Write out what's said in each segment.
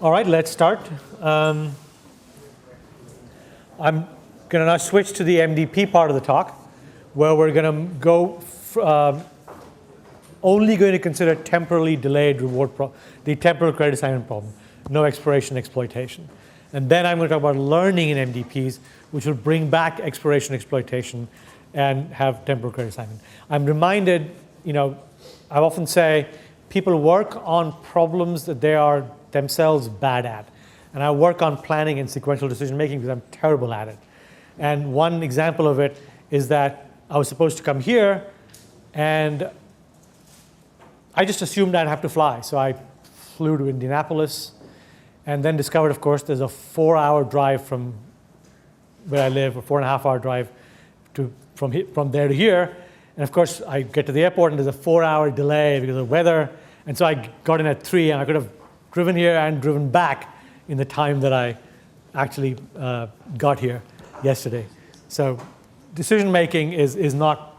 All right, let's start. I'm going to now switch to the MDP part of the talk, where we're going to go only going to consider temporally delayed reward the temporal credit assignment problem, no exploration exploitation. And then I'm going to talk about learning in MDPs, which will bring back exploration exploitation and have temporal credit assignment. I'm reminded, I often say people work on problems that they are themselves bad at. And I work on planning and sequential decision making because I'm terrible at it. And one example of it is that I was supposed to come here and I just assumed I'd have to fly. So I flew to Indianapolis and then discovered, of course, there's a 4-hour drive from where I live, a 4.5-hour drive from there to here. And of course, I get to the airport and there's a 4-hour delay because of weather. And so I got in at 3 and I could have driven here and driven back in the time that I actually got here yesterday. So decision making is not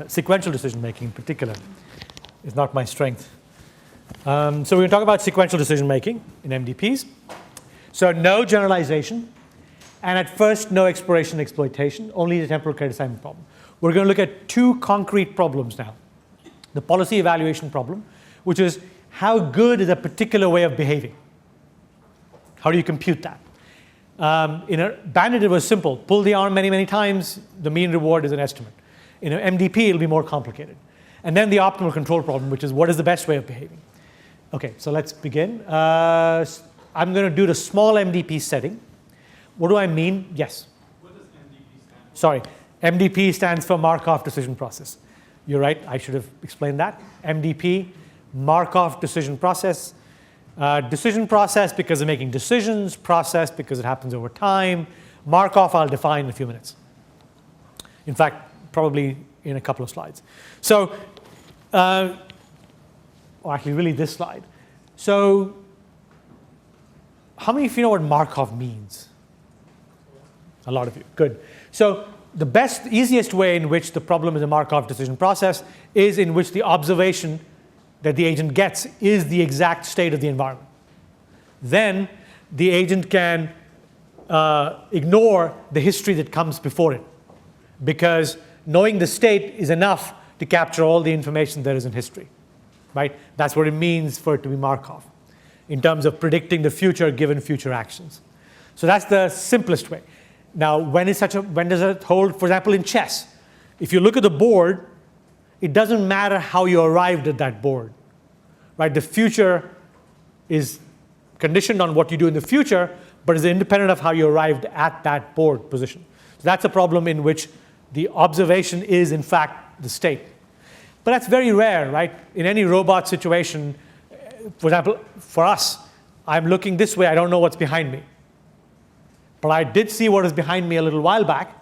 sequential decision making in particular is not my strength. So we're going to talk about sequential decision making in MDPs. So no generalization, and at first no exploration exploitation, only the temporal credit assignment problem. We're going to look at two concrete problems now. The policy evaluation problem, which is how good is a particular way of behaving? How do you compute that? In a Bandit, it was simple. Pull the arm many, many times. The mean reward is an estimate. In an MDP, it'll be more complicated. And then the optimal control problem, which is what is the best way of behaving? OK, so let's begin. I'm going to do the small MDP setting. What do I mean? Yes? What does MDP stand for? Sorry. MDP stands for Markov decision process. You're right. I should have explained that. MDP, Markov decision process. Decision process because of making decisions. Process because it happens over time. Markov I'll define in a few minutes. In fact, probably in a couple of slides. So, or actually really this slide. So how many of you know what Markov means? A lot of you. Good. So the best, easiest way in which the problem is a Markov decision process is in which the observation that the agent gets is the exact state of the environment. Then the agent can ignore the history that comes before it, because knowing the state is enough to capture all the information there is in history. Right? That's what it means for it to be Markov in terms of predicting the future given future actions. So that's the simplest way. Now, when does it hold? For example, in chess, if you look at the board, it doesn't matter how you arrived at that board. Right? The future is conditioned on what you do in the future, but is independent of how you arrived at that board position. So that's a problem in which the observation is, in fact, the state. But that's very rare, right? In any robot situation, for example, for us, I'm looking this way. I don't know what's behind me. But I did see what is behind me a little while back.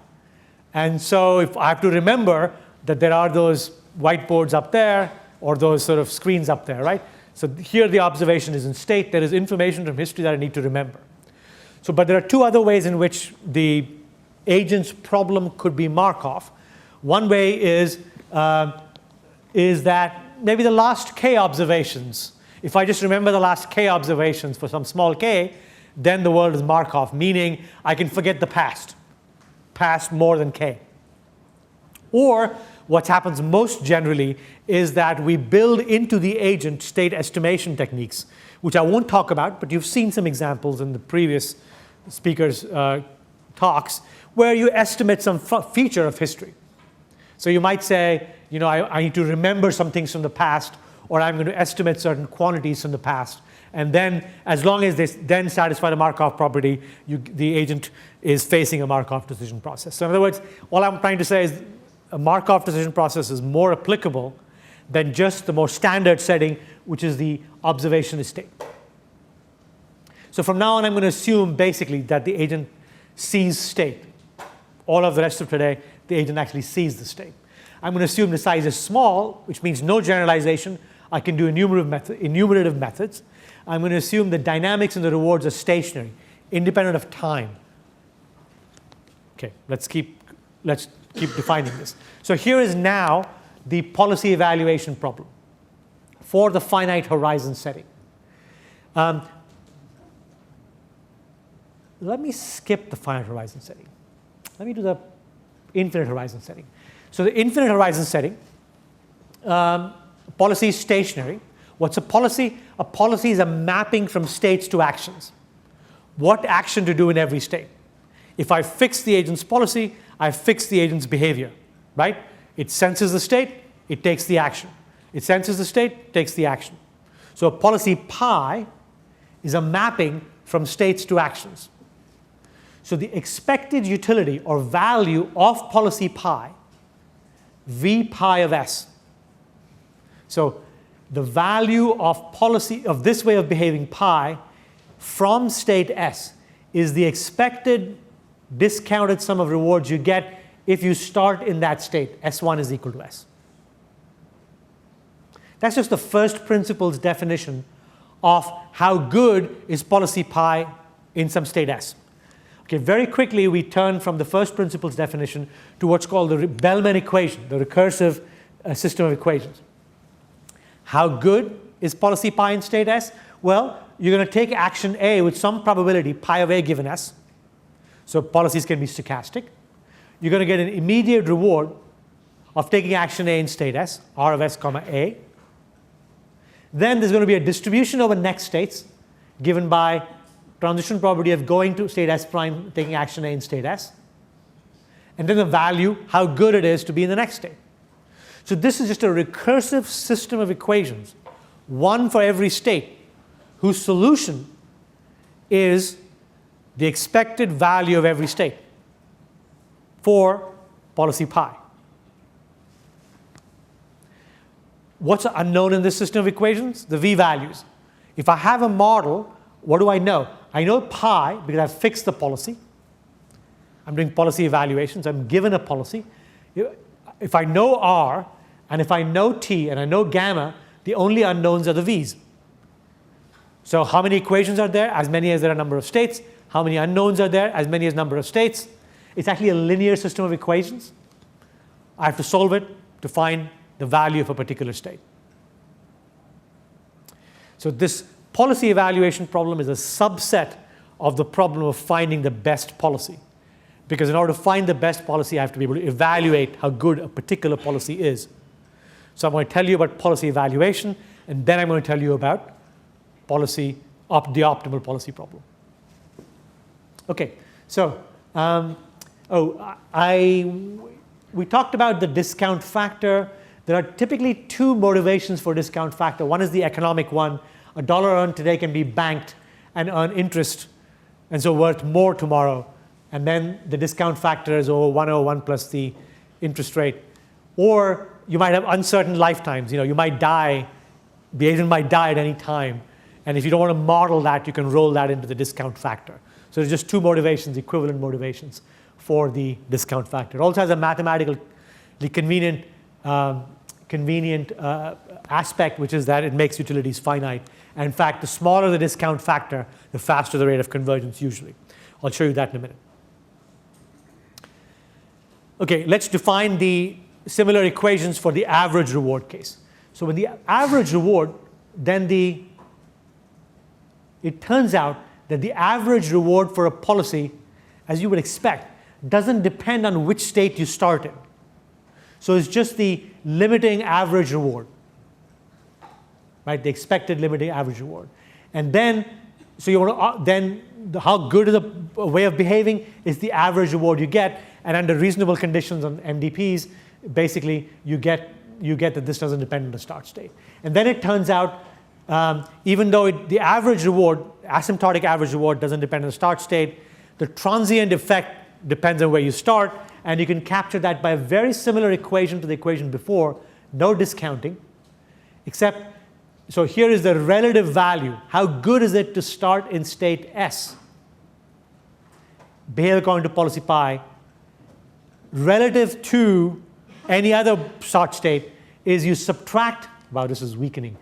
And so if I have to remember that there are those whiteboards up there or those sort of screens up there, right? So here the observation is in state. There is information from history that I need to remember. So, but there are two other ways in which the agent's problem could be Markov. One way is that maybe the last k observations, if I just remember the last k observations for some small k, then the world is Markov, meaning I can forget the past more than k. Or what happens most generally is that we build into the agent state estimation techniques, which I won't talk about, but you've seen some examples in the previous speakers' talks, where you estimate some feature of history. So you might say, I need to remember some things from the past, or I'm going to estimate certain quantities from the past. And then, as long as they then satisfy the Markov property, the agent is facing a Markov decision process. So in other words, all I'm trying to say is a Markov decision process is more applicable than just the more standard setting, which is the observation state. So from now on, I'm going to assume basically that the agent sees state. All of the rest of today, the agent actually sees the state. I'm going to assume the size is small, which means no generalization. I can do enumerative methods. I'm going to assume the dynamics and the rewards are stationary, independent of time. OK, let's keep defining this. So here is now the policy evaluation problem for the finite horizon setting. let me skip the finite horizon setting. Let me do the infinite horizon setting. So the infinite horizon setting, policy is stationary. What's a policy? A policy is a mapping from states to actions. What action to do in every state. If I fix the agent's policy, I fix the agent's behavior, right? It senses the state, it takes the action. It senses the state, takes the action. So a policy pi is a mapping from states to actions. So the expected utility or value of policy pi, v pi of s. So the value of policy of this way of behaving pi from state S is the expected discounted sum of rewards you get if you start in that state. S1 is equal to S. That's just the first principles definition of how good is policy pi in some state S. Okay, very quickly we turn from the first principles definition to what's called the Bellman equation, the recursive system of equations. How good is policy pi in state S? Well, you're going to take action A with some probability, pi of A given S. So policies can be stochastic. You're going to get an immediate reward of taking action A in state S, R of S comma A. Then there's going to be a distribution over next states given by transition probability of going to state S prime, taking action A in state S. And then the value, how good it is to be in the next state. So this is just a recursive system of equations, one for every state, whose solution is the expected value of every state for policy pi. What's unknown in this system of equations? The v values. If I have a model, what do I know? I know pi because I've fixed the policy. I'm doing policy evaluations. I'm given a policy. If I know r, and if I know t, and I know gamma, the only unknowns are the v's. So how many equations are there? As many as there are number of states. How many unknowns are there? As many as number of states. It's actually a linear system of equations. I have to solve it to find the value of a particular state. So this policy evaluation problem is a subset of the problem of finding the best policy. Because in order to find the best policy, I have to be able to evaluate how good a particular policy is. So I'm going to tell you about policy evaluation, and then I'm going to tell you about the optimal policy problem. Okay, so we talked about the discount factor. There are typically two motivations for discount factor. One is the economic one. A dollar earned today can be banked and earn interest, and so worth more tomorrow. And then the discount factor is 101 plus the interest rate. Or you might have uncertain lifetimes. You might die. The agent might die at any time. And if you don't want to model that, you can roll that into the discount factor. So there's just two motivations, equivalent motivations for the discount factor. It also has a mathematically convenient aspect, which is that it makes utilities finite. And in fact, the smaller the discount factor, the faster the rate of convergence usually. I'll show you that in a minute. Okay, let's define the similar equations for the average reward case. So with the average reward, then it turns out that the average reward for a policy, as you would expect, doesn't depend on which state you start in. So it's just the limiting average reward, right? The expected limiting average reward. And then, so you want to, how good is a way of behaving is the average reward you get. And under reasonable conditions on MDPs, basically you get that this doesn't depend on the start state. And then it turns out, even though the average reward, asymptotic average reward doesn't depend on the start state, the transient effect depends on where you start. And you can capture that by a very similar equation to the equation before, no discounting, except, so here is the relative value. How good is it to start in state S? Behave according to policy pi, relative to any other start state is you subtract, wow, this is weakening,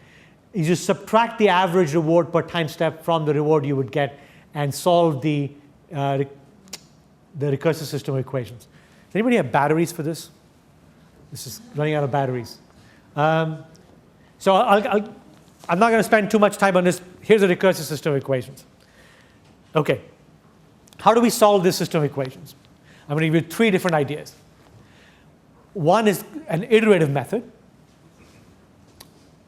is you subtract the average reward per time step from the reward you would get and solve the recursive system of equations. Does anybody have batteries for this? This is running out of batteries. So I'm not going to spend too much time on this. Here's a recursive system of equations. Okay. how do we solve this system of equations? I'm going to give you 3 different ideas. One is an iterative method.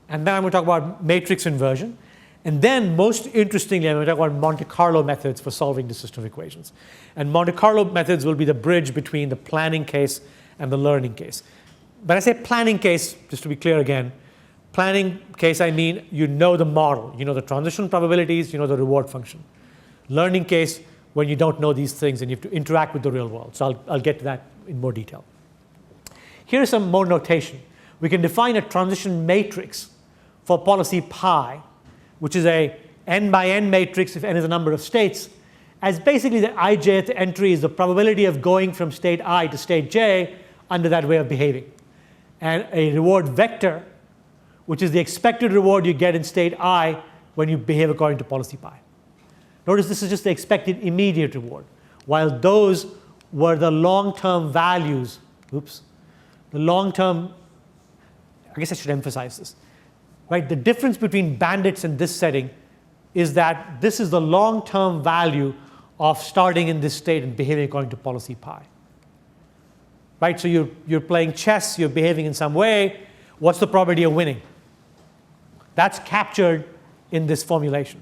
And then I'm going to talk about matrix inversion. And then, most interestingly, I'm going to talk about Monte Carlo methods for solving the system of equations. And Monte Carlo methods will be the bridge between the planning case and the learning case. When I say planning case, just to be clear again, planning case, I mean you know the model. You know the transition probabilities. You know the reward function. Learning case, when you don't know these things and you have to interact with the real world. So I'll get to that in more detail. Here's some more notation. We can define a transition matrix for policy pi, which is a n by n matrix if n is a number of states, as basically the ijth entry is the probability of going from state I to state j under that way of behaving. And a reward vector, which is the expected reward you get in state I when you behave according to policy pi. Notice this is just the expected immediate reward, while those were the long-term values. Oops. The long-term, I guess I should emphasize this. Right? The difference between bandits in this setting is that this is the long-term value of starting in this state and behaving according to policy pi. Right? So you're playing chess, you're behaving in some way. What's the probability of winning? That's captured in this formulation.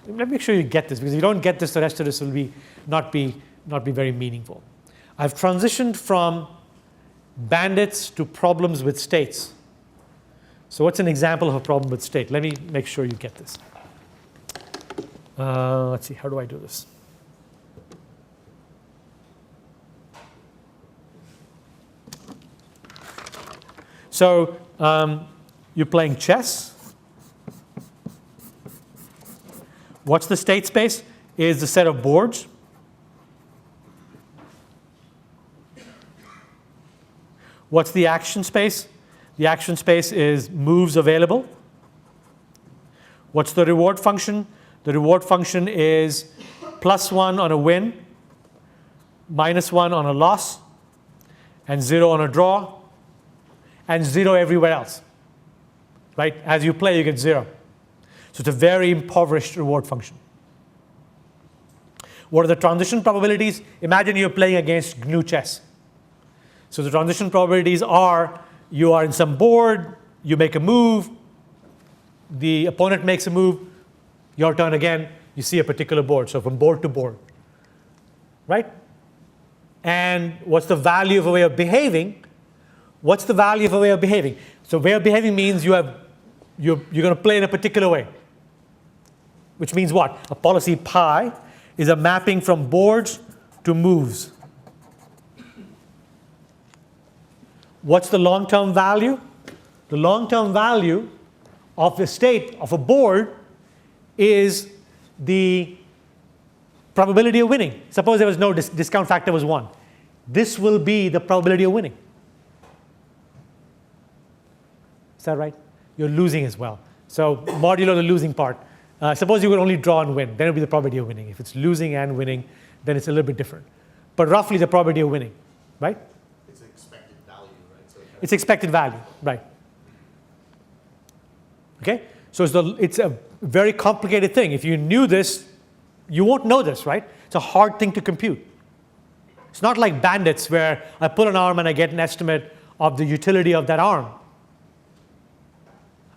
Let me make sure you get this, because if you don't get this, the rest of this will not be very meaningful. I've transitioned from bandits to problems with states. So what's an example of a problem with state? Let me make sure you get this. Let's see, how do I do this? So you're playing chess. What's the state space? Is the set of boards. What's the action space? The action space is moves available. What's the reward function? The reward function is +1 on a win, -1 on a loss, and 0 on a draw, and 0 everywhere else. Right? As you play, you get 0. So it's a very impoverished reward function. What are the transition probabilities? Imagine you're playing against GNU chess. So the transition probabilities are you are in some board, you make a move, the opponent makes a move, your turn again, you see a particular board. So from board to board. Right? And what's the value of a way of behaving? What's the value of a way of behaving? So way of behaving means you're going to play in a particular way. Which means what? A policy pi is a mapping from boards to moves. What's the long-term value? The long-term value of the state of a board is the probability of winning. Suppose there was no discount factor was 1. This will be the probability of winning. Is that right? You're losing as well. So modulo the losing part. Suppose you would only draw and win. Then it would be the probability of winning. If it's losing and winning, then it's a little bit different. But roughly the probability of winning, right? It's expected value, right? So it's expected value, right? Okay? So it's a very complicated thing. If you knew this, you won't know this, right? It's a hard thing to compute. It's not like bandits where I pull an arm and I get an estimate of the utility of that arm.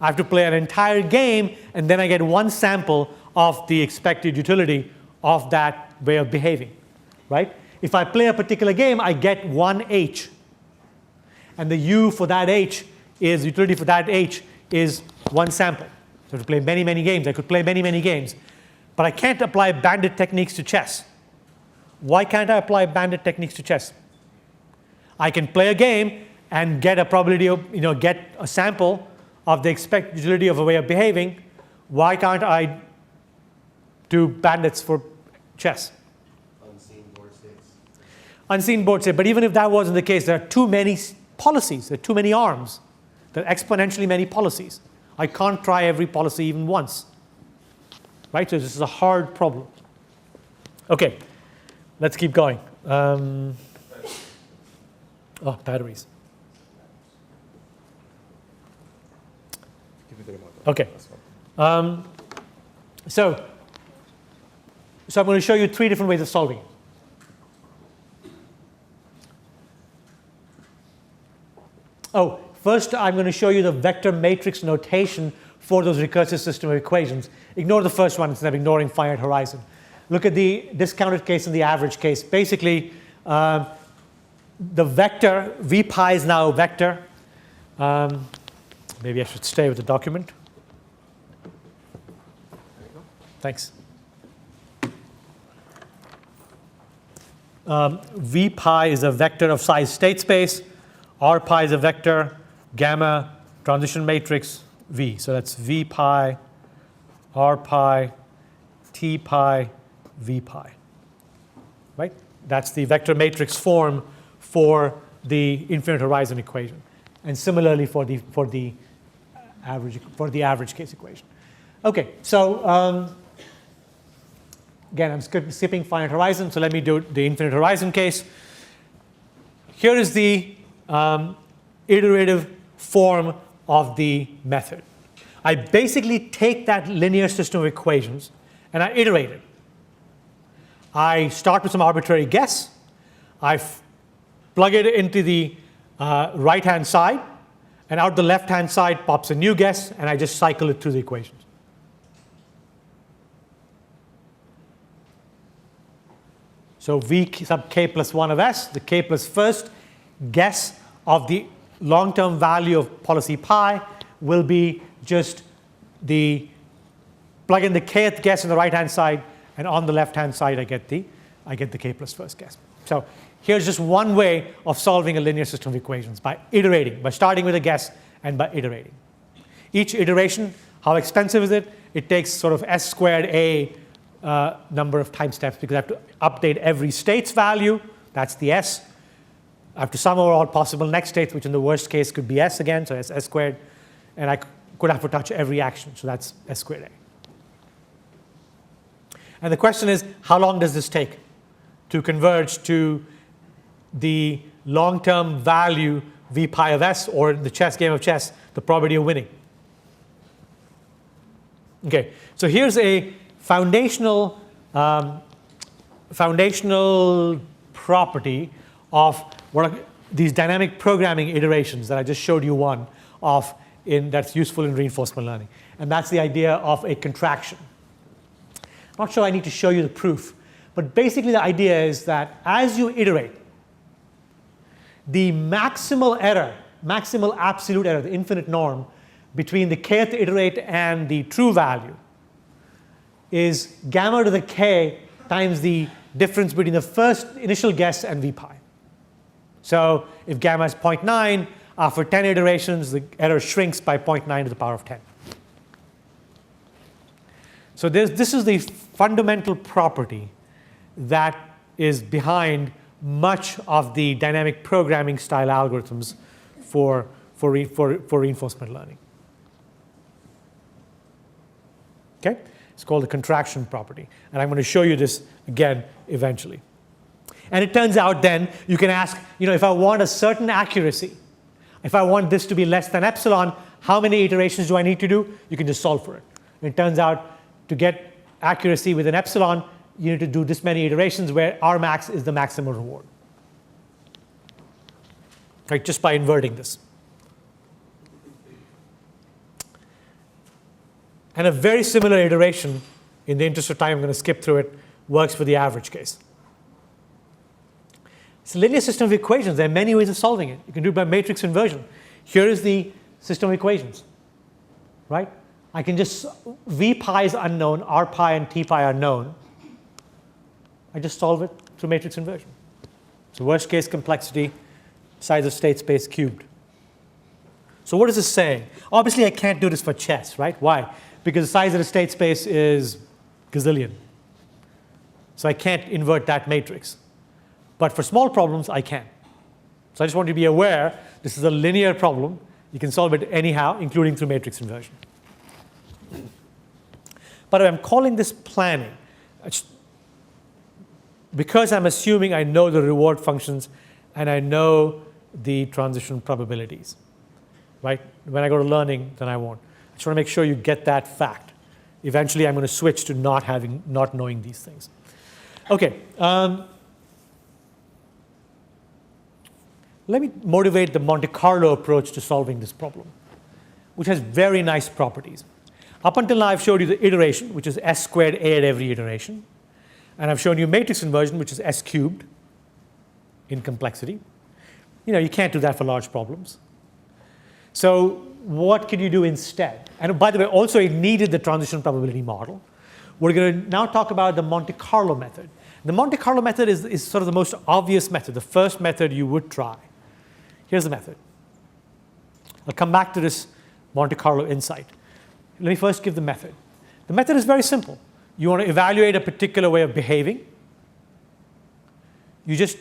I have to play an entire game, and then I get one sample of the expected utility of that way of behaving, right? If I play a particular game, I get one H. And the U for that H is, utility for that H is one sample. So to play many, many games, I could play many, many games. But I can't apply bandit techniques to chess. Why can't I apply bandit techniques to chess? I can play a game and get a probability of, get a sample of the expected utility of a way of behaving. Why can't I do bandits for chess? unseen board states. Unseen board state. But even if that wasn't the case, there are too many policies. There are too many arms. There are exponentially many policies. I can't try every policy even once. Right? So this is a hard problem. OK, let's keep going. Batteries. OK. So So I'm going to show you 3 different ways of solving it. Oh, first I'm going to show you the vector matrix notation for those recursive system of equations. Ignore the first one instead of ignoring finite horizon. Look at the discounted case and the average case. Basically, the vector, v pi is now a vector. Maybe I should stay with the document. Thanks. V pi is a vector of size state space. R pi is a vector, gamma, transition matrix, V. So that's V pi, R pi, T pi, V pi. Right? That's the vector matrix form for the infinite horizon equation. And similarly for the average case equation. Okay, so again, I'm skipping finite horizon, so let me do the infinite horizon case. Here is the iterative form of the method. I basically take that linear system of equations and I iterate it. I start with some arbitrary guess. I plug it into the right-hand side, and out the left-hand side pops a new guess, and I just cycle it through the equations. So V sub k plus 1 of s, the k plus first guess of the long-term value of policy pi will be just the plug in the kth guess on the right-hand side, and on the left-hand side I get the k plus first guess. So here's just one way of solving a linear system of equations, by iterating, by starting with a guess and by iterating. Each iteration, how expensive is it? It takes sort of s squared a number of time steps, because I have to update every state's value. That's the s. I have to sum over all possible next states, which in the worst case could be s again, so it's s squared. And I could have to touch every action, so that's s squared a. And the question is, how long does this take to converge to the long-term value v pi of s, or in the chess game of chess, the probability of winning? Okay, so here's a foundational property of what are these dynamic programming iterations that I just showed you one of that's useful in reinforcement learning. And that's the idea of a contraction. I'm not sure I need to show you the proof, but basically the idea is that as you iterate, the maximal error, maximal absolute error, the infinite norm between the kth iterate and the true value is gamma to the k times the difference between the first initial guess and v pi. So if gamma is 0.9, after 10 iterations, the error shrinks by 0.9 to the power of 10. So this is the fundamental property that is behind much of the dynamic programming style algorithms for reinforcement learning. Okay? It's called the contraction property. And I'm going to show you this again eventually. And it turns out then you can ask, if I want a certain accuracy, if I want this to be less than epsilon, how many iterations do I need to do? You can just solve for it. And it turns out to get accuracy with an epsilon, you need to do this many iterations, where R max is the maximum reward. Right, just by inverting this. And a very similar iteration, in the interest of time, I'm going to skip through it, works for the average case. It's a linear system of equations. There are many ways of solving it. You can do it by matrix inversion. Here is the system of equations, right? I can just, v pi is unknown, r pi and t pi are known. I just solve it through matrix inversion. So worst case complexity, size of state space cubed. So what is this saying? Obviously, I can't do this for chess, right? Why? Because the size of the state space is gazillion. So I can't invert that matrix. But for small problems, I can. So I just want you to be aware, this is a linear problem. You can solve it anyhow, including through matrix inversion. But I'm calling this planning because I'm assuming I know the reward functions and I know the transition probabilities. Right? When I go to learning, then I won't. I just want to make sure you get that fact. Eventually, I'm going to switch to not knowing these things. Okay. Let me motivate the Monte Carlo approach to solving this problem, which has very nice properties. Up until now, I've showed you the iteration, which is s squared a at every iteration. And I've shown you matrix inversion, which is s cubed in complexity. You can't do that for large problems. So what can you do instead? And by the way, also it needed the transition probability model. We're going to now talk about the Monte Carlo method. The Monte Carlo method is sort of the most obvious method, the first method you would try. Here's the method. I'll come back to this Monte Carlo insight. Let me first give the method. The method is very simple. You want to evaluate a particular way of behaving. You just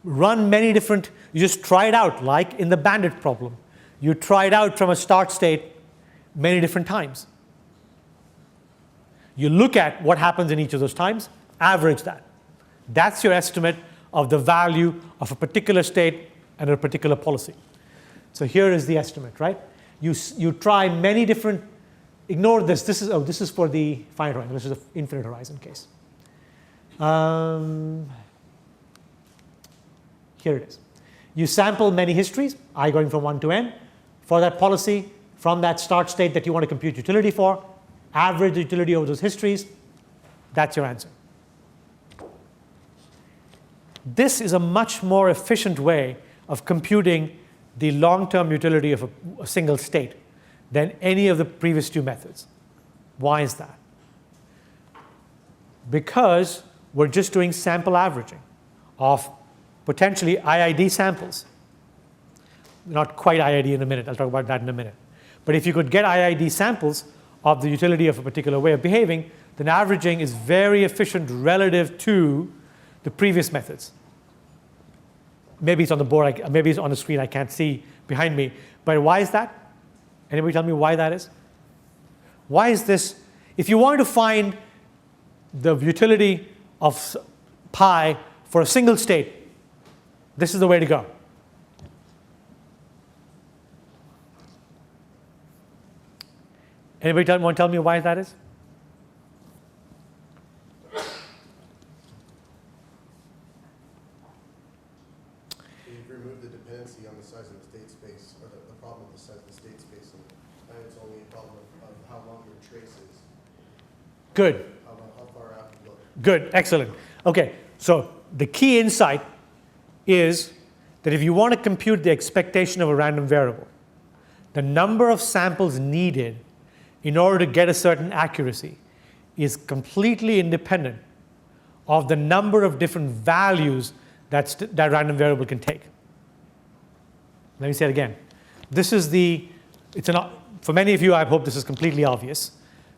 run you just try it out, like in the Bandit problem. You try it out from a start state many different times. You look at what happens in each of those times, average that. That's your estimate of the value of a particular state and a particular policy. So here is the estimate, right? You try many different, ignore this. This is for the finite horizon. This is the infinite horizon case. Here it is. You sample many histories, I going from 1 to n, for that policy from that start state that you want to compute utility for, average the utility over those histories. That's your answer. This is a much more efficient way of computing the long-term utility of a single state than any of the previous two methods. Why is that? Because we're just doing sample averaging of potentially IID samples. Not quite IID in a minute. I'll talk about that in a minute. But if you could get IID samples of the utility of a particular way of behaving, then averaging is very efficient relative to the previous methods. Maybe it's on the board, maybe it's on the screen, I can't see behind me. But why is that? Anybody tell me why that is? Why is this? If you wanted to find the utility of pi for a single state, this is the way to go. Anybody want to tell me why that is? You've removed the dependency on the size of the state space, or the problem of the size of the state space, and it's only a problem of how long your trace is. Good. How far out you look. Good, excellent. Okay, so the key insight is that if you want to compute the expectation of a random variable, the number of samples needed in order to get a certain accuracy is completely independent of the number of different values that random variable can take. Let me say it again. This is for many of you, I hope this is completely obvious.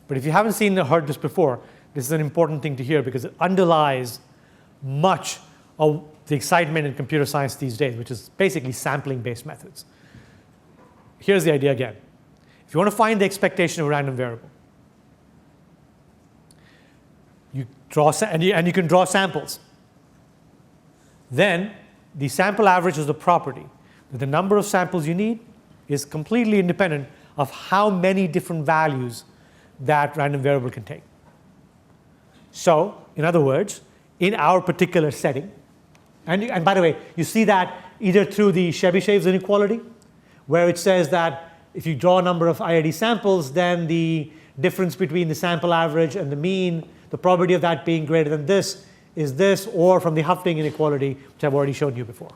But if you haven't seen or heard this before, this is an important thing to hear because it underlies much of the excitement in computer science these days, which is basically sampling-based methods. Here's the idea again. If you want to find the expectation of a random variable, you draw and you can draw samples. Then the sample average is the property that the number of samples you need is completely independent of how many different values that random variable can take. So, in other words, in our particular setting, and by the way, you see that either through the Chebyshev's inequality, where it says that if you draw a number of IID samples, then the difference between the sample average and the mean, the probability of that being greater than this is this, or from the Hufting inequality, which I've already shown you before.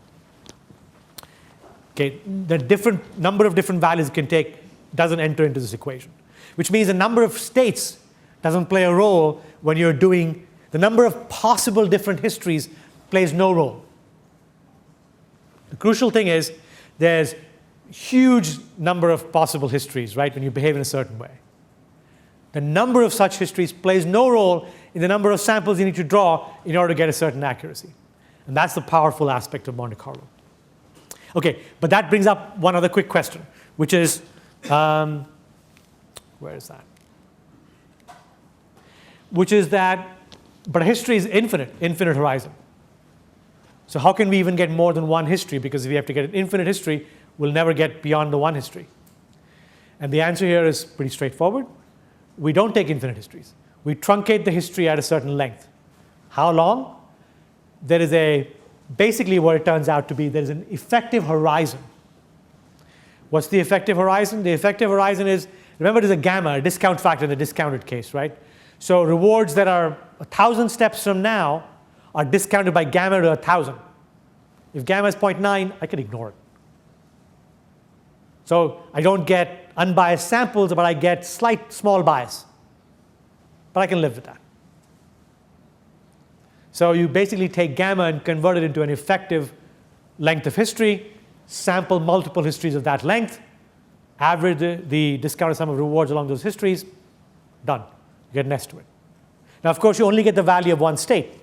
Okay, the different number of different values it can take doesn't enter into this equation, which means the number of states doesn't play a role when you're doing the number of possible different histories plays no role. The crucial thing is there's huge number of possible histories, right, when you behave in a certain way. The number of such histories plays no role in the number of samples you need to draw in order to get a certain accuracy. And that's the powerful aspect of Monte Carlo. Okay, but that brings up one other quick question, which is, where is that? Which is that, but history is infinite horizon. So how can we even get more than one history? Because if we have to get an infinite history, we'll never get beyond the one history. And the answer here is pretty straightforward. we don't take infinite histories. We truncate the history at a certain length. How long? There is basically what it turns out to be, there is an effective horizon. What's the effective horizon? The effective horizon is, remember there's a gamma, a discount factor in the discounted case, right? So rewards that are 1,000 steps from now are discounted by gamma to 1,000. If gamma is 0.9, I can ignore it. So I don't get unbiased samples, but I get slight small bias. But I can live with that. So you basically take gamma and convert it into an effective length of history, sample multiple histories of that length, average the discounted sum of rewards along those histories, done. You get an estimate. Now, of course, you only get the value of one state.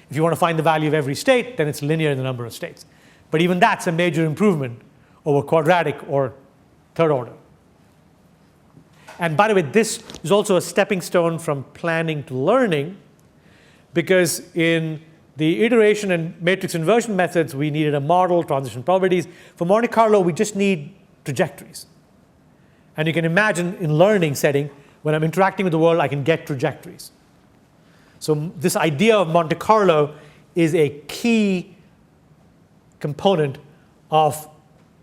If you want to find the value of every state, then it's linear in the number of states. But even that's a major improvement over quadratic or third order. And by the way, this is also a stepping stone from planning to learning, because in the iteration and matrix inversion methods, we needed a model, transition probabilities. For Monte Carlo, we just need trajectories. And you can imagine in learning setting, when I'm interacting with the world, I can get trajectories. So this idea of Monte Carlo is a key component of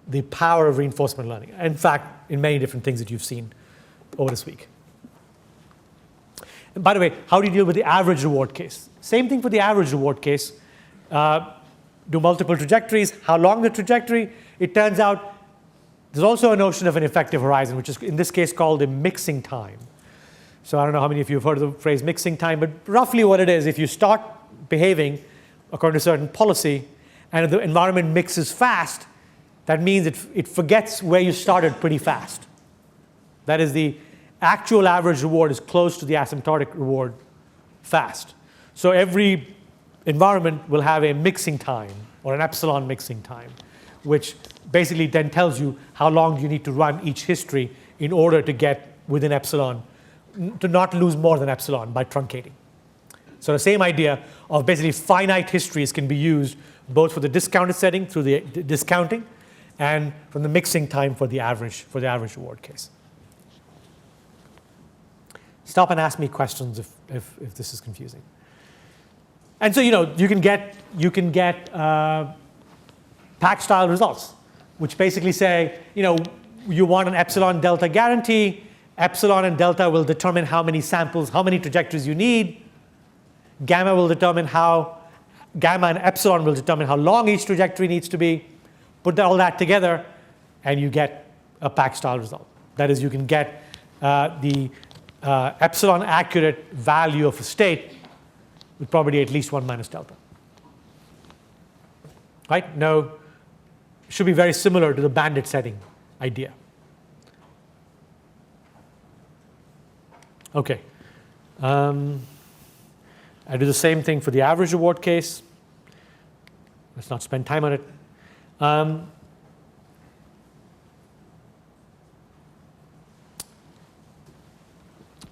the power of reinforcement learning. In fact, in many different things that you've seen over this week. And by the way, how do you deal with the average reward case? Same thing for the average reward case. Do multiple trajectories. How long the trajectory? It turns out there's also a notion of an effective horizon, which is in this case called a mixing time. So I don't know how many of you have heard of the phrase mixing time, but roughly what it is, if you start behaving according to a certain policy and if the environment mixes fast, that means it forgets where you started pretty fast. That is, the actual average reward is close to the asymptotic reward fast. So every environment will have a mixing time or an epsilon mixing time, which basically then tells you how long you need to run each history in order to get within epsilon, to not lose more than epsilon by truncating. So the same idea of basically finite histories can be used both for the discounted setting through the discounting and from the mixing time for the average reward case. Stop and ask me questions if this is confusing. And so you can get pack style results, which basically say you want an epsilon delta guarantee. Epsilon and delta will determine how many samples, how many trajectories you need. Gamma and epsilon will determine how long each trajectory needs to be. Put all that together, and you get a pack style result. That is, you can get the epsilon accurate value of a state with probability at least 1 minus delta. Right? No, should be very similar to the bandit setting idea. Okay. I do the same thing for the average reward case. Let's not spend time on it.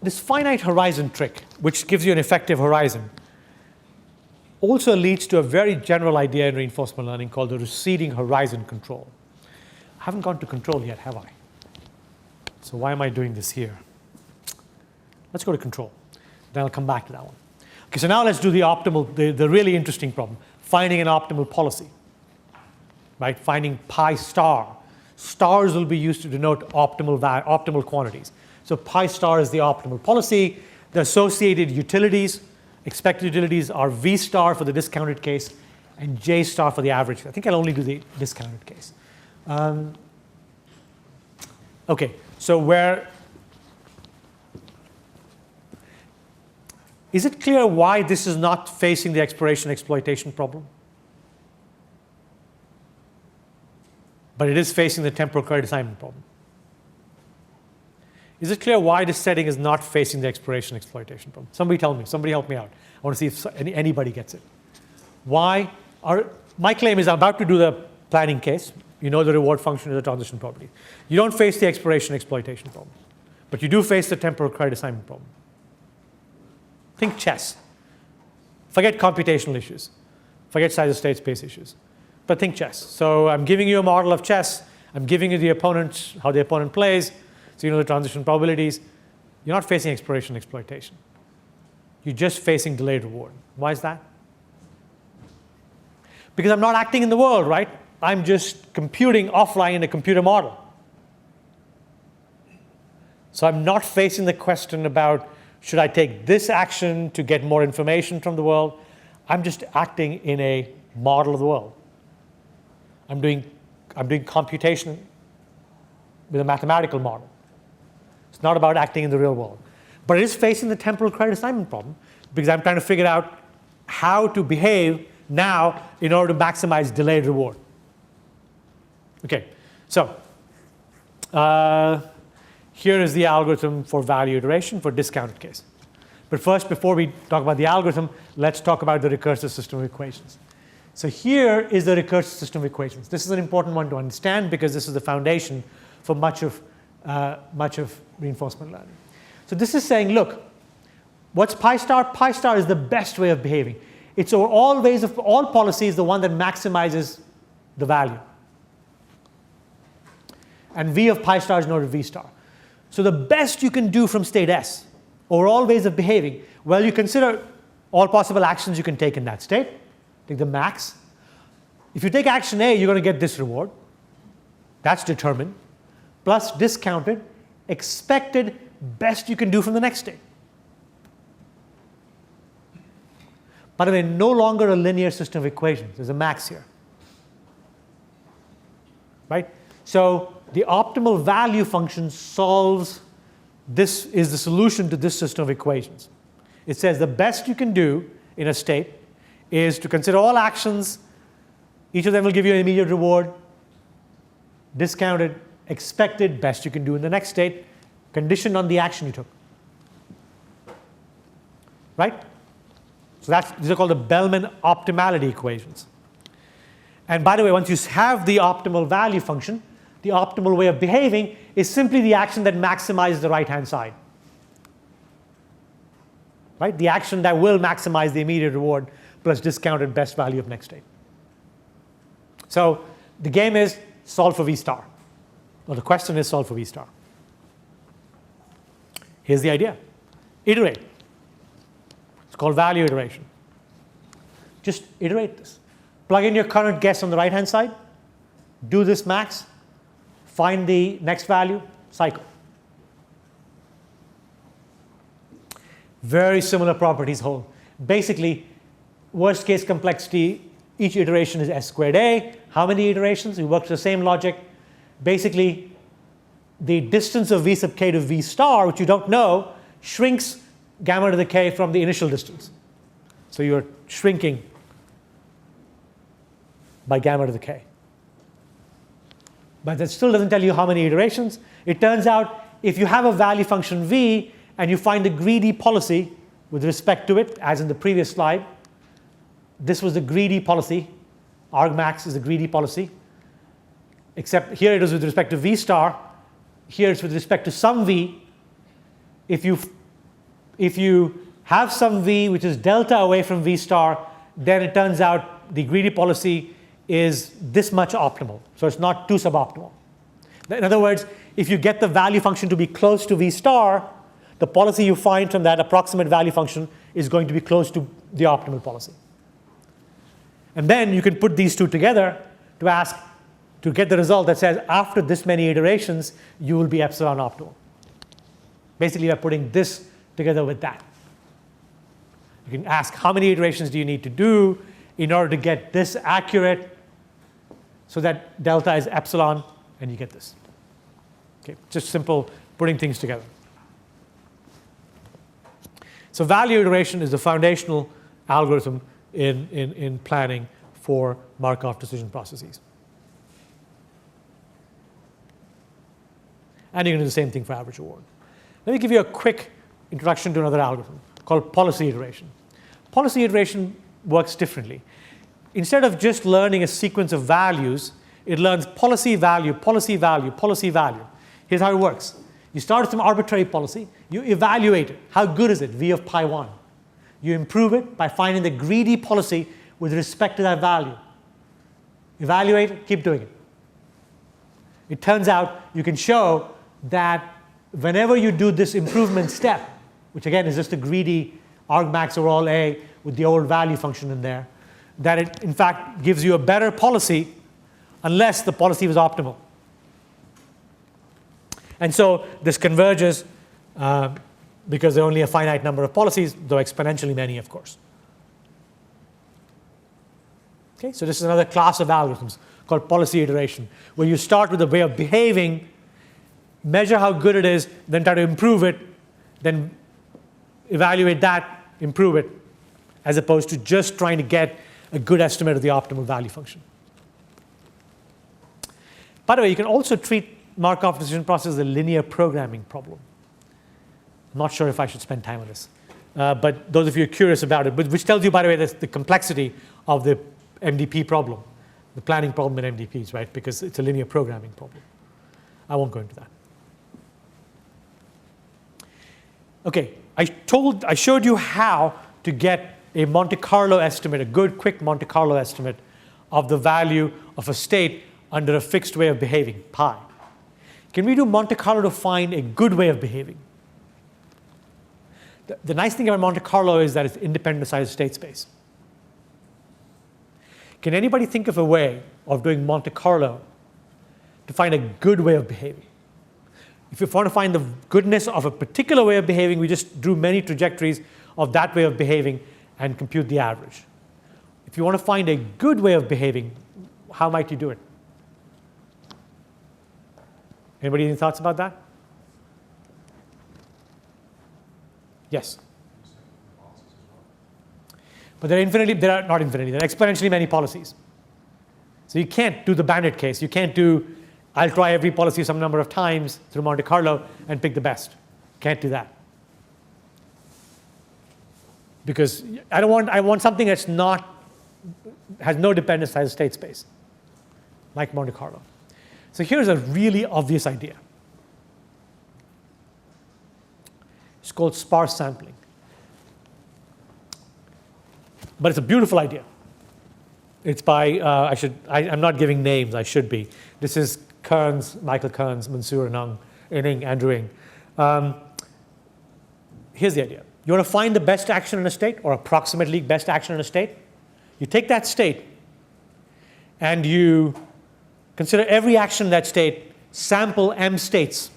This finite horizon trick, which gives you an effective horizon, also leads to a very general idea in reinforcement learning called the receding horizon control. I haven't gone to control yet, have I? So why am I doing this here? Let's go to control. Then I'll come back to that one. Okay, so now let's do the optimal, the really interesting problem, finding an optimal policy. Right? Finding pi star. Stars will be used to denote optimal quantities. So pi star is the optimal policy. The associated utilities, expected utilities, are V star for the discounted case and J star for the average. I think I'll only do the discounted case. Okay, so is it clear why this is not facing the expiration exploitation problem? But it is facing the temporal credit assignment problem. Is it clear why this setting is not facing the expiration exploitation problem? Somebody tell me. Somebody help me out. I want to see if anybody gets it. Why? My claim is I'm about to do the planning case. You know the reward function is a transition property. You don't face the expiration exploitation problem. But you do face the temporal credit assignment problem. Think chess. Forget computational issues. Forget size of state space issues. But think chess. So I'm giving you a model of chess. I'm giving you the opponent, how the opponent plays. So you know the transition probabilities. You're not facing exploration and exploitation. You're just facing delayed reward. Why is that? Because I'm not acting in the world, right? I'm just computing offline in a computer model. So I'm not facing the question about, should I take this action to get more information from the world? I'm just acting in a model of the world. I'm doing computation with a mathematical model. It's not about acting in the real world. But it is facing the temporal credit assignment problem, because I'm trying to figure out how to behave now in order to maximize delayed reward. Okay, so here is the algorithm for value iteration for discounted case. But first, before we talk about the algorithm, let's talk about the recursive system of equations. So here is the recursive system of equations. This is an important one to understand because this is the foundation for much of reinforcement learning. So this is saying, look, what's pi star? Pi star is the best way of behaving. It's over all policies the one that maximizes the value. And V of pi star is known as V star. So the best you can do from state S over all ways of behaving, well, you consider all possible actions you can take in that state. Take the max. If you take action A, you're going to get this reward. That's determined. Plus discounted, expected, best you can do from the next state. By the way, no longer a linear system of equations. There's a max here. Right? So the optimal value function solves this, is the solution to this system of equations. It says the best you can do in a state is to consider all actions. Each of them will give you an immediate reward, discounted, expected, best you can do in the next state, conditioned on the action you took. Right? So these are called the Bellman optimality equations. And by the way, once you have the optimal value function, the optimal way of behaving is simply the action that maximizes the right-hand side. Right? The action that will maximize the immediate reward plus discounted best value of next state. So the game is solve for V star. Well, the question is solve for V star. Here's the idea. Iterate. It's called value iteration. Just iterate this. Plug in your current guess on the right-hand side. Do this max. Find the next value. Cycle. Very similar properties hold. Basically, worst case complexity, each iteration is S squared A. How many iterations? We work with the same logic. Basically, the distance of V sub k to V star, which you don't know, shrinks gamma to the k from the initial distance. So you're shrinking by gamma to the k. But that still doesn't tell you how many iterations. It turns out if you have a value function V and you find a greedy policy with respect to it, as in the previous slide, this was the greedy policy. Argmax is a greedy policy. Except here it is with respect to V star. Here it's with respect to some V. If you have some V which is delta away from V star, then it turns out the greedy policy is this much optimal. So it's not too suboptimal. In other words, if you get the value function to be close to V star, the policy you find from that approximate value function is going to be close to the optimal policy. And then you can put these two together to get the result that says after this many iterations, you will be epsilon optimal. Basically, you're putting this together with that. You can ask how many iterations do you need to do in order to get this accurate so that delta is epsilon, and you get this. Okay, just simple putting things together. So value iteration is the foundational algorithm in planning for Markov decision processes. And you can do the same thing for average reward. Let me give you a quick introduction to another algorithm called policy iteration. Policy iteration works differently. Instead of just learning a sequence of values, it learns policy value, policy value, policy value. Here's how it works. You start with some arbitrary policy. You evaluate it. How good is it? V of pi 1. You improve it by finding the greedy policy with respect to that value. Evaluate it, keep doing it. It turns out you can show that whenever you do this improvement step, which again is just a greedy argmax over all A with the old value function in there, that it in fact gives you a better policy unless the policy was optimal. And so this converges because there are only a finite number of policies, though exponentially many, of course. Okay, so this is another class of algorithms called policy iteration, where you start with a way of behaving, measure how good it is, then try to improve it, then evaluate that, improve it, as opposed to just trying to get a good estimate of the optimal value function. By the way, you can also treat Markov decision process as a linear programming problem. I'm not sure if I should spend time on this, but those of you who are curious about it, which tells you, by the way, the complexity of the MDP problem, the planning problem in MDPs, right? Because it's a linear programming problem. I won't go into that. Okay, I showed you how to get a Monte Carlo estimate, a good, quick Monte Carlo estimate of the value of a state under a fixed way of behaving, pi. Can we do Monte Carlo to find a good way of behaving? The nice thing about Monte Carlo is that it's independent of size of state space. Can anybody think of a way of doing Monte Carlo to find a good way of behaving? If you want to find the goodness of a particular way of behaving, we just drew many trajectories of that way of behaving and compute the average. If you want to find a good way of behaving, how might you do it? Anybody any thoughts about that? Yes. But there are not infinitely, there are exponentially many policies. So you can't do the Bandit case. You can't do, I'll try every policy some number of times through Monte Carlo and pick the best. Can't do that. Because I want something that's has no dependence size of state space, like Monte Carlo. So here's a really obvious idea. It's called sparse sampling. But it's a beautiful idea. It's by, I'm not giving names, I should be. This is Kearns, Michael Kearns, Mansoor Ining, Andrew Ng. Here's the idea. You want to find the best action in a state, or approximately best action in a state. You take that state, and you consider every action in that state, sample m states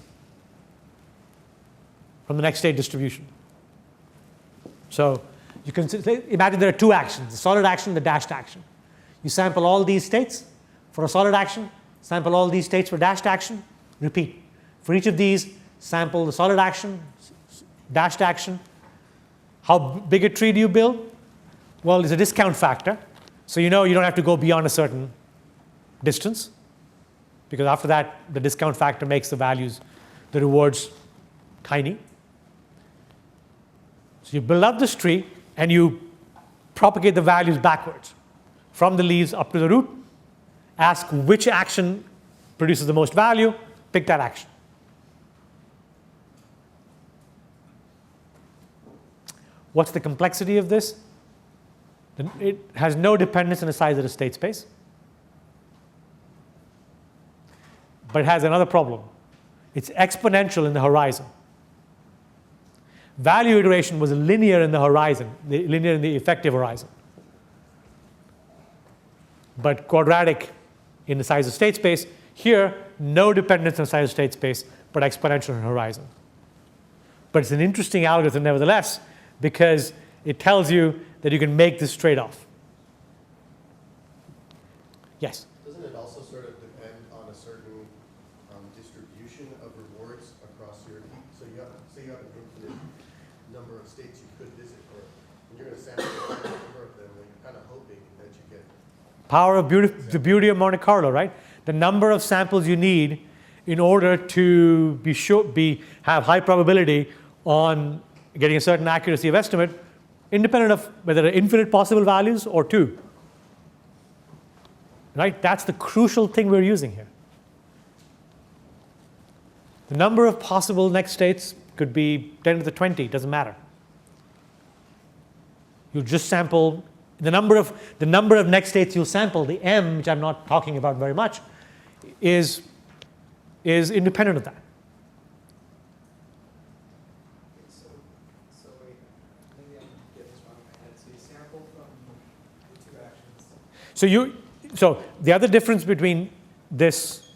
from the next state distribution. So you can imagine there are two actions, the solid action, the dashed action. You sample all these states for a solid action, sample all these states for dashed action, repeat. For each of these, sample the solid action, dashed action. How big a tree do you build? Well, there's a discount factor. So you know you don't have to go beyond a certain distance, because after that, the discount factor makes the values, the rewards, tiny. So you build up this tree, and you propagate the values backwards, from the leaves up to the root. Ask which action produces the most value, pick that action. What's the complexity of this? It has no dependence on the size of the state space. But it has another problem. It's exponential in the horizon. Value iteration was linear in the horizon, linear in the effective horizon. But quadratic in the size of state space. Here, no dependence on the size of state space, but exponential in the horizon. But it's an interesting algorithm nevertheless, because it tells you that you can make this trade-off. Yes? Doesn't it also sort of depend on a certain distribution of rewards across your heap? So say you have an infinite number of states you could visit, and you're going to sample a number of them, and you're kind of hoping that you get power of the beauty of Monte Carlo, right? The number of samples you need in order to have high probability on getting a certain accuracy of estimate, independent of whether there are infinite possible values or two. Right? That's the crucial thing we're using here. The number of possible next states could be 10 to the 20, doesn't matter. You just sample the number of next states you'll sample, the m, which I'm not talking about very much, is independent of that. So the other difference between this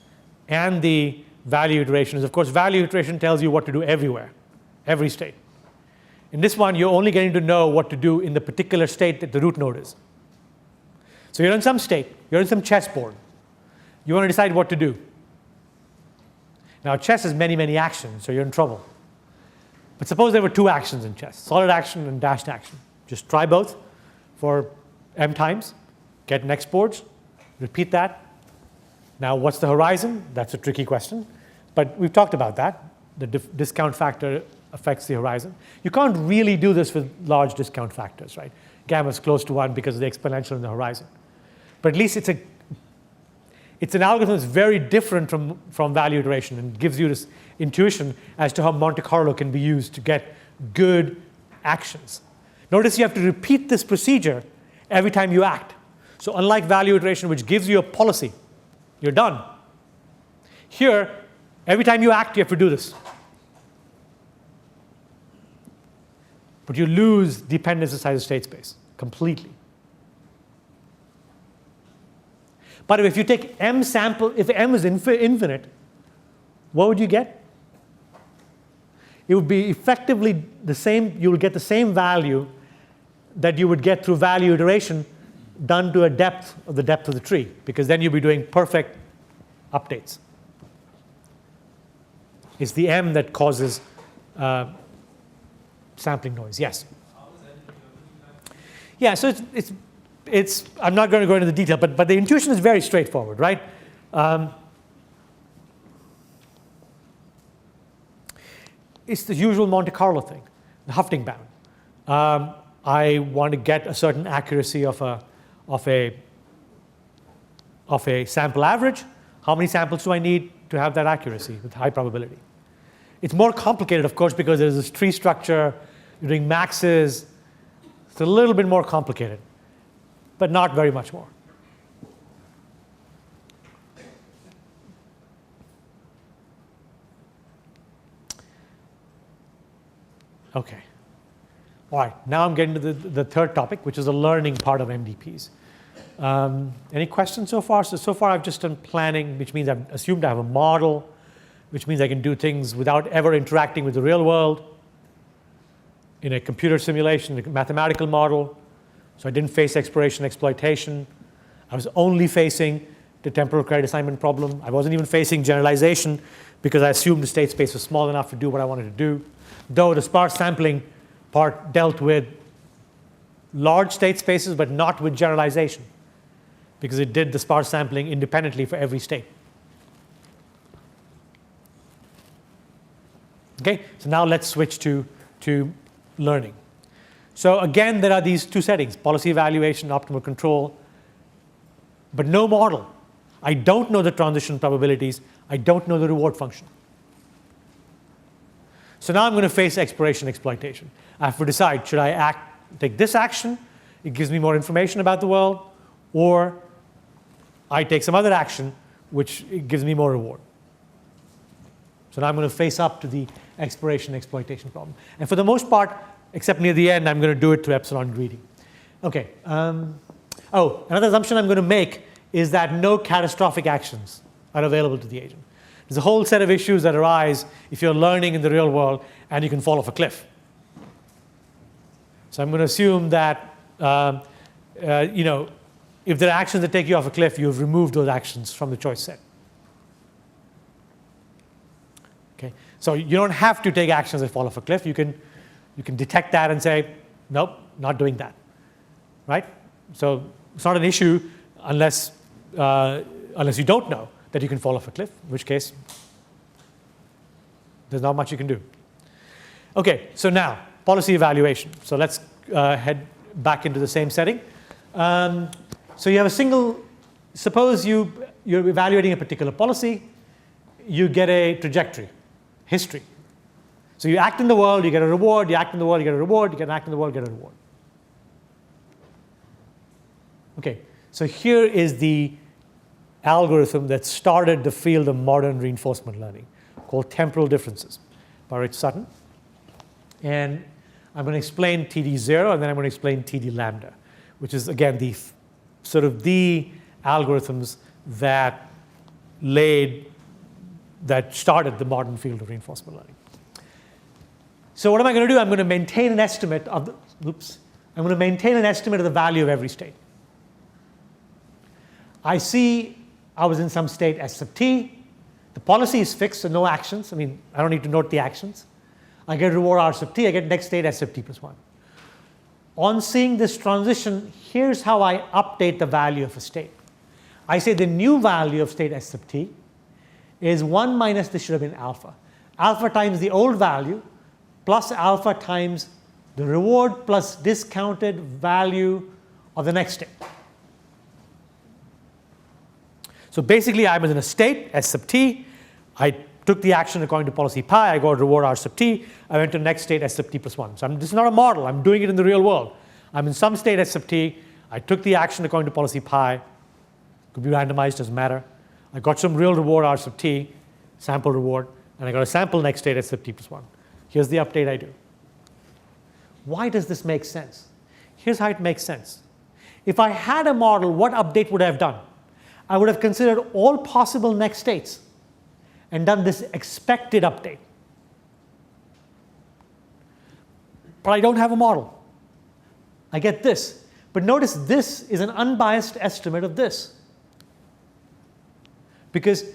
and the value iteration is, of course, value iteration tells you what to do everywhere, every state. In this one, you're only getting to know what to do in the particular state that the root node is. So you're in some state, you're in some chessboard. You want to decide what to do. Now, chess has many, many actions, so you're in trouble. But suppose there were 2 actions in chess, solid action and dashed action. Just try both for m times, get next boards, repeat that. Now, what's the horizon? That's a tricky question. But we've talked about that. The discount factor affects the horizon. You can't really do this with large discount factors, right? Gamma is close to 1 because of the exponential in the horizon. But at least it's an algorithm that's very different from value iteration and gives you this intuition as to how Monte Carlo can be used to get good actions. Notice you have to repeat this procedure every time you act. So unlike value iteration, which gives you a policy, you're done. Here, every time you act, you have to do this. But you lose dependence inside the state space completely. But if you take m sample, if m is infinite, what would you get? It would be effectively the same, you would get the same value that you would get through value iteration done to a depth of the depth of the tree, because then you'll be doing perfect updates. It's the m that causes sampling noise. Yes? Yeah, so it's I'm not going to go into the detail, but the intuition is very straightforward, right? It's the usual Monte Carlo thing, the Hufting bound. I want to get a certain accuracy of a sample average. How many samples do I need to have that accuracy with high probability? It's more complicated, of course, because there's this tree structure, you're doing maxes. It's a little bit more complicated, but not very much more. Okay. All right, now I'm getting to the third topic, which is the learning part of MDPs. Any questions so far? So far I've just done planning, which means I've assumed I have a model, which means I can do things without ever interacting with the real world in a computer simulation, a mathematical model. So I didn't face exploration exploitation. I was only facing the temporal credit assignment problem. I wasn't even facing generalization because I assumed the state space was small enough to do what I wanted to do. Though the sparse sampling part dealt with large state spaces, but not with generalization, because it did the sparse sampling independently for every state. Okay, so now let's switch to learning. So again, there are these 2 settings, policy evaluation, optimal control, but no model. I don't know the transition probabilities. I don't know the reward function. So now I'm going to face exploration exploitation. I have to decide, should I take this action, it gives me more information about the world, or I take some other action, which it gives me more reward. So now I'm going to face up to the exploration exploitation problem. And for the most part, except near the end, I'm going to do it to epsilon greedy. Okay. Another assumption I'm going to make is that no catastrophic actions are available to the agent. There's a whole set of issues that arise if you're learning in the real world and you can fall off a cliff. So I'm going to assume that if there are actions that take you off a cliff, you've removed those actions from the choice set. Okay, so you don't have to take actions that fall off a cliff. You can detect that and say, nope, not doing that, right? So it's not an issue unless you don't know that you can fall off a cliff, in which case there's not much you can do. Okay, so now policy evaluation. So let's head back into the same setting. So you have a single, suppose you're evaluating a particular policy, you get a trajectory, history. So you act in the world, you get a reward, you act in the world, you get a reward, you act in the world, you get a reward. Okay, so here is the algorithm that started the field of modern reinforcement learning, called temporal differences, by Rich Sutton. And I'm going to explain TD0, and then I'm going to explain TD lambda, which is, again, the sort of the algorithms that started the modern field of reinforcement learning. So what am I going to do? I'm going to maintain an estimate of I'm going to maintain an estimate of the value of every state. I see I was in some state S sub t. The policy is fixed, so no actions. I mean, I don't need to note the actions. I get reward R sub t. I get next state S sub t plus 1. On seeing this transition, here's how I update the value of a state. I say the new value of state S sub t is 1 minus, this should have been alpha. Alpha times the old value plus alpha times the reward plus discounted value of the next state. So basically, I was in a state, S sub t. I took the action according to policy pi. I got reward R sub t. I went to the next state, S sub t plus 1. So this is not a model. I'm doing it in the real world. I'm in some state, S sub t. I took the action according to policy pi. Could be randomized, doesn't matter. I got some real reward R sub t, sample reward, and I got a sample next state, S sub t plus 1. Here's the update I do. Why does this make sense? Here's how it makes sense. If I had a model, what update would I have done? I would have considered all possible next states and done this expected update. But I don't have a model. I get this. But notice this is an unbiased estimate of this. Because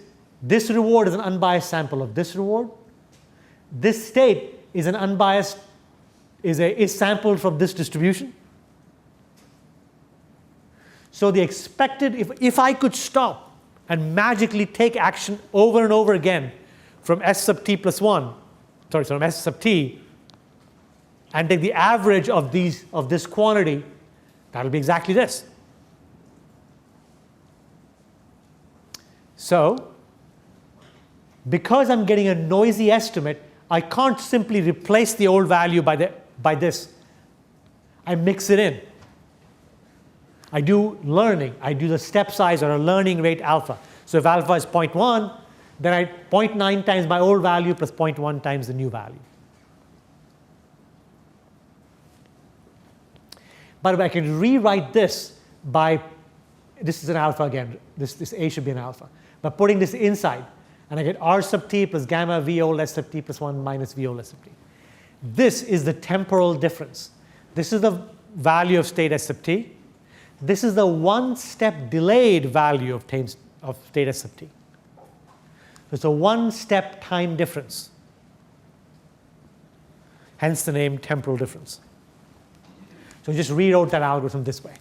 this reward is an unbiased sample of this reward. This state is an unbiased, is sampled from this distribution. So the expected, if I could stop and magically take action over and over again from S sub t plus 1, from S sub t, and take the average of this quantity, that'll be exactly this. So because I'm getting a noisy estimate, I can't simply replace the old value by this. I mix it in. I do learning. I do the step size or a learning rate alpha. So if alpha is 0.1, then I 0.9 times my old value plus 0.1 times the new value. But I can rewrite this by, this is an alpha again. This A should be an alpha. By putting this inside, and I get R sub t plus gamma V old S sub t plus 1 minus V old S sub t. This is the temporal difference. This is the value of state S sub t. This is the one-step delayed value of state S sub t. So it's a one-step time difference. Hence the name temporal difference. So just rewrote that algorithm this way.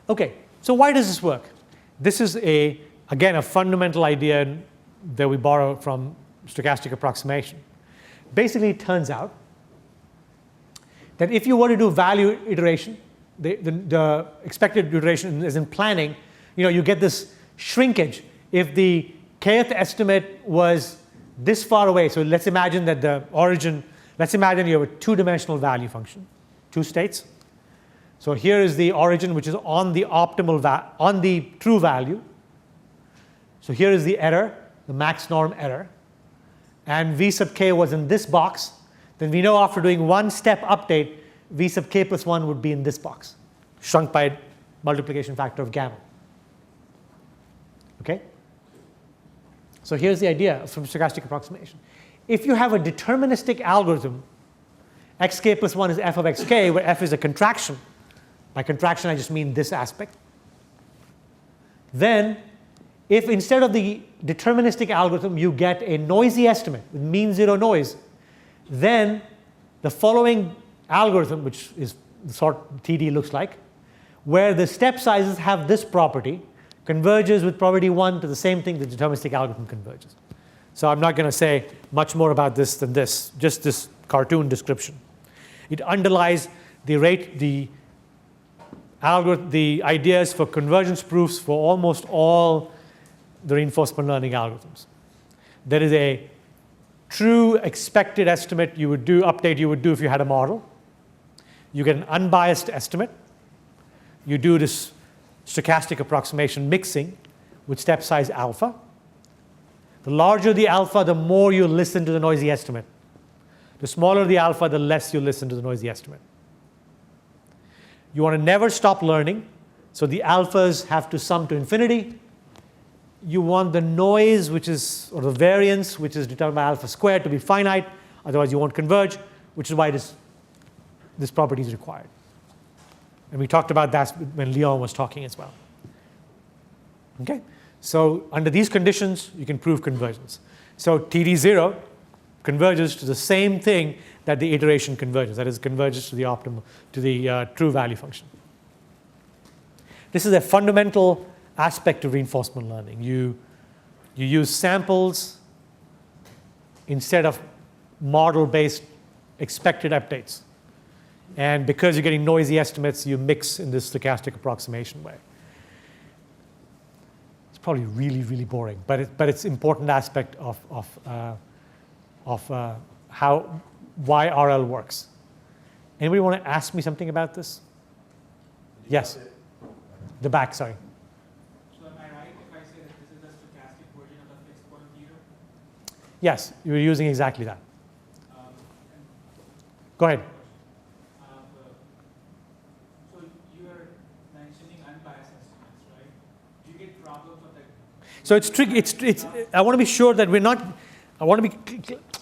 OK, so why does this work? This is, again, a fundamental idea that we borrow from stochastic approximation. Basically, it turns out that if you were to do value iteration, the expected iteration is in planning, you get this shrinkage. If the kth estimate was this far away, so let's imagine that the origin, let's imagine you have a two-dimensional value function, two states. So here is the origin, which is on the on the true value. So here is the error, the max norm error. And V sub k was in this box. Then we know after doing one step update, V sub k plus 1 would be in this box, shrunk by multiplication factor of gamma. OK? So here's the idea from stochastic approximation. If you have a deterministic algorithm, xk plus 1 is f of xk, where f is a contraction. By contraction, I just mean this aspect. Then, if instead of the deterministic algorithm, you get a noisy estimate with mean zero noise, then the following algorithm, which is the sort TD looks like, where the step sizes have this property, converges with probability 1 to the same thing the deterministic algorithm converges. So I'm not going to say much more about this than this, just this cartoon description. It underlies the ideas for convergence proofs for almost all the reinforcement learning algorithms. There is a true expected estimate update you would do if you had a model. You get an unbiased estimate. You do this stochastic approximation mixing with step size alpha. The larger the alpha, the more you listen to the noisy estimate. The smaller the alpha, the less you listen to the noisy estimate. You want to never stop learning. So the alphas have to sum to infinity. You want the noise, which is, or the variance, which is determined by alpha squared, to be finite. Otherwise, you won't converge, which is why this property is required. And we talked about that when Leon was talking as well. Okay? So under these conditions, you can prove convergence. So TD0 converges to the same thing that the iteration converges. That is, converges to the optimal, to the true value function. This is a fundamental aspect of reinforcement learning. You use samples instead of model-based expected updates. And because you're getting noisy estimates, you mix in this stochastic approximation way. It's probably really, really boring, but it's an important aspect of why RL works. Anybody want to ask me something about this? Yes. The back, sorry. So am I right if I say that this is the stochastic version of the fixed point theorem? Yes, you're using exactly that. Go ahead. So you are mentioning unbiased estimates, right? Do you get problems with that? So it's tricky. I want to be sure that we're not.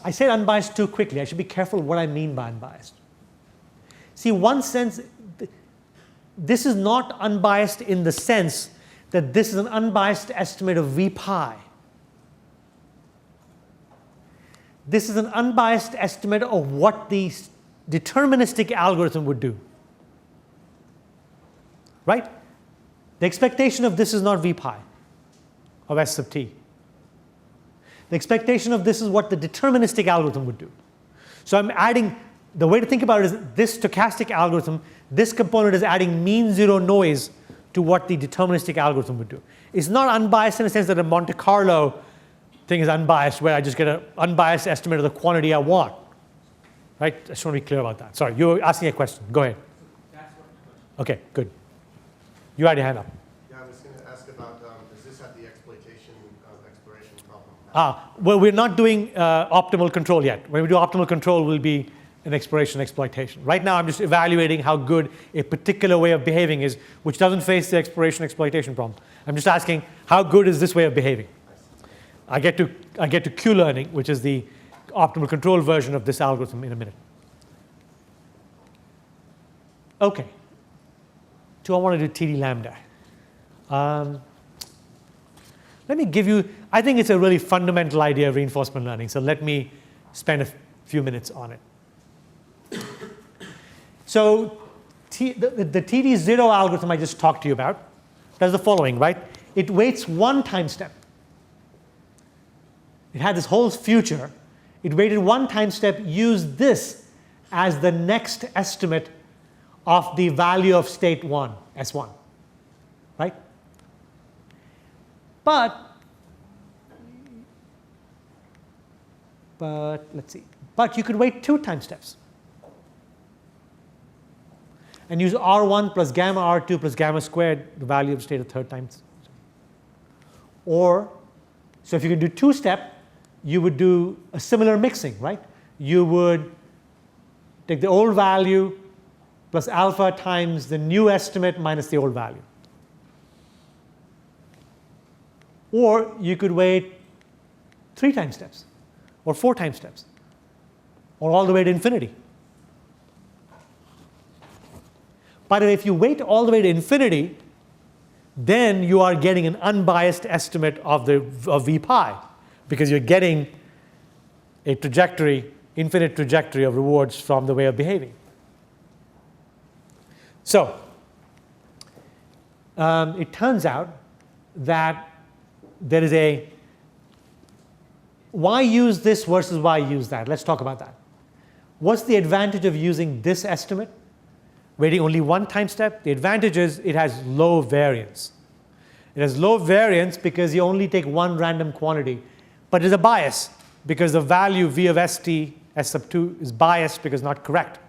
I said unbiased too quickly. I should be careful what I mean by unbiased. See, one sense, this is not unbiased in the sense that this is an unbiased estimate of V pi. This is an unbiased estimate of what the deterministic algorithm would do. Right? The expectation of this is not V pi of S sub t. The expectation of this is what the deterministic algorithm would do. So I'm adding, the way to think about it is this stochastic algorithm, this component is adding mean zero noise to what the deterministic algorithm would do. It's not unbiased in the sense that a Monte Carlo thing is unbiased, where I just get an unbiased estimate of the quantity I want. Right? I just want to be clear about that. Sorry, you were asking a question. Go ahead. That's what my question. Okay, good. You had your hand up. Yeah, I was going to ask about, does this have the exploration problem? Well, we're not doing optimal control yet. When we do optimal control, will be an exploration exploitation. Right now, I'm just evaluating how good a particular way of behaving is, which doesn't face the exploration exploitation problem. I'm just asking, how good is this way of behaving? I get to Q-learning, which is the optimal control version of this algorithm in a minute. Okay. So I want to do TD lambda. Let me give you, I think it's a really fundamental idea of reinforcement learning, so let me spend a few minutes on it. So the TD0 algorithm I just talked to you about does the following, right? It waits one time step. It had this whole future. It waited one time step, used this as the next estimate of the value of state 1, S1, right? But let's see. But you could wait 2 time steps and use R1 plus gamma R2 plus gamma squared, the value of state a third time. Or, so if you could do 2-step, you would do a similar mixing, right? You would take the old value plus alpha times the new estimate minus the old value. Or you could wait 3 time steps, or 4 time steps, or all the way to infinity. But if you wait all the way to infinity, then you are getting an unbiased estimate of V pi, because you're getting a trajectory, infinite trajectory of rewards from the way of behaving. So it turns out that there is a why use this versus why use that. Let's talk about that. What's the advantage of using this estimate, waiting only 1 time step? The advantage is it has low variance. It has low variance because you only take 1 random quantity, but there's a bias because the value V of st S sub 2 is biased because not correct.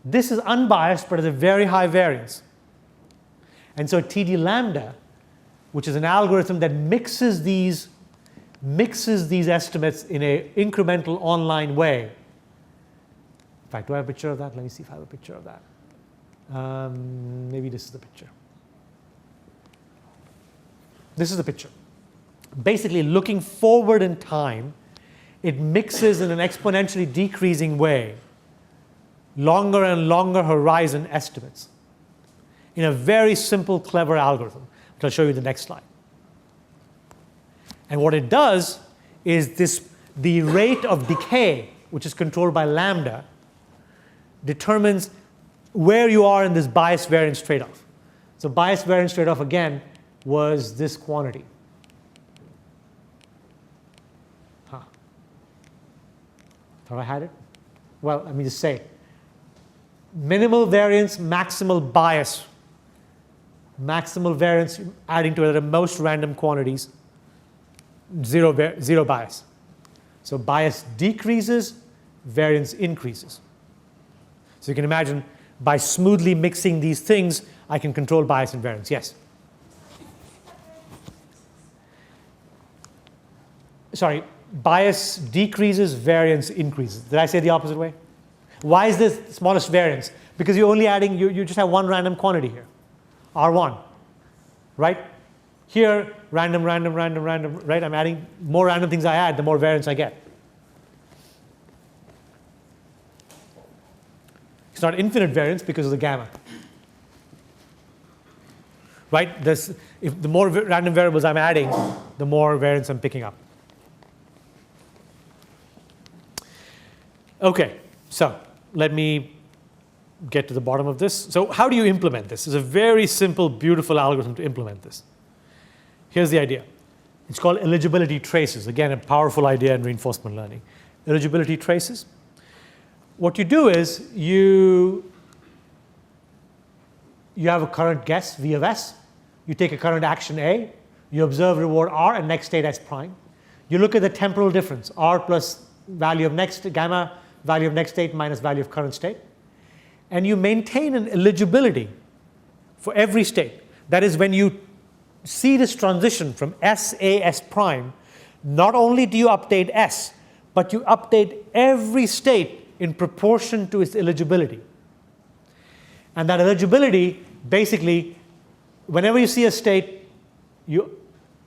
This is unbiased, but has a very high variance. And so TD lambda, which is an algorithm that mixes these estimates in an incremental online way, In fact, do I have a picture of that? Let me see if I have a picture of that. Maybe this is the picture. This is the picture. Basically, looking forward in time, it mixes in an exponentially decreasing way longer and longer horizon estimates in a very simple, clever algorithm, which I'll show you in the next slide. And what it does is the rate of decay, which is controlled by lambda, determines where you are in this bias variance trade-off. So bias variance trade-off, again, was this quantity. Thought I had it? Well, let me just say, minimal variance, maximal bias. Maximal variance adding to it at most random quantities, zero bias. So bias decreases, variance increases. So you can imagine by smoothly mixing these things, I can control bias and variance. Yes? Sorry, bias decreases, variance increases. Did I say the opposite way? Why is this smallest variance? Because you're only adding, you just have one random quantity here, R1, right? Here, random, right? I'm adding more random things I add, the more variance I get. It's not infinite variance because of the gamma. Right? If the more random variables I'm adding, the more variance I'm picking up. Okay, so let me get to the bottom of this. So how do you implement this? It's a very simple, beautiful algorithm to implement this. Here's the idea. It's called eligibility traces. Again, a powerful idea in reinforcement learning. Eligibility traces. What you do is you have a current guess, V of S. You take a current action A. You observe reward R and next state S prime. You look at the temporal difference, R plus value of next, gamma, value of next state minus value of current state. And you maintain an eligibility for every state. That is, when you see this transition from S, A, S prime, not only do you update S, but you update every state in proportion to its eligibility. And that eligibility, basically, whenever you see a state, you